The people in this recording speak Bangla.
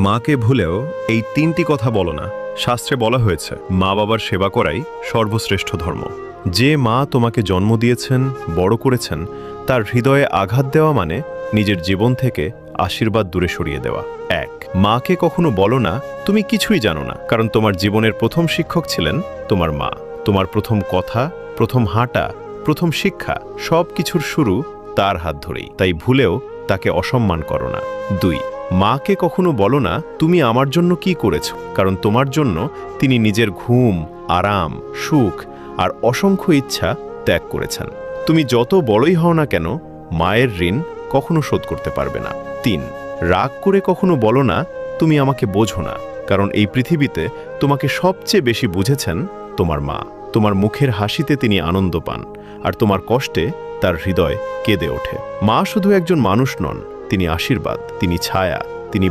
মাকে ভুলেও এই তিনটি কথা বলো না। শাস্ত্রে বলা হয়েছে মা বাবার সেবা করাই সর্বশ্রেষ্ঠ ধর্ম। যে মা তোমাকে জন্ম দিয়েছেন, বড় করেছেন, তার হৃদয়ে আঘাত দেওয়া মানে নিজের জীবন থেকে আশীর্বাদ দূরে সরিয়ে দেওয়া। এক, মাকে কখনো বলো না তুমি কিছুই জানো না, কারণ তোমার জীবনের প্রথম শিক্ষক ছিলেন তোমার মা। তোমার প্রথম কথা, প্রথম হাঁটা, প্রথম শিক্ষা সব কিছুর শুরু তার হাত ধরেই। তাই ভুলেও তাকে অসম্মান করো না। দুই, মাকে কখনো বলো না তুমি আমার জন্য কি করেছ, কারণ তোমার জন্য তিনি নিজের ঘুম, আরাম, সুখ আর অসংখ্য ইচ্ছা ত্যাগ করেছেন। তুমি যত বড়ই হও না কেন, মায়ের ঋণ কখনো শোধ করতে পারবে না। তিন, রাগ করে কখনো বলো না তুমি আমাকে বোঝো না, কারণ এই পৃথিবীতে তোমাকে সবচেয়ে বেশি বুঝেছেন তোমার মা। তোমার মুখের হাসিতে তিনি আনন্দ পান, আর তোমার কষ্টে তার হৃদয় কেঁদে ওঠে। মা শুধু একজন মানুষ নন, তিনি আশীর্বাদ, তিনি ছায়া, তিনি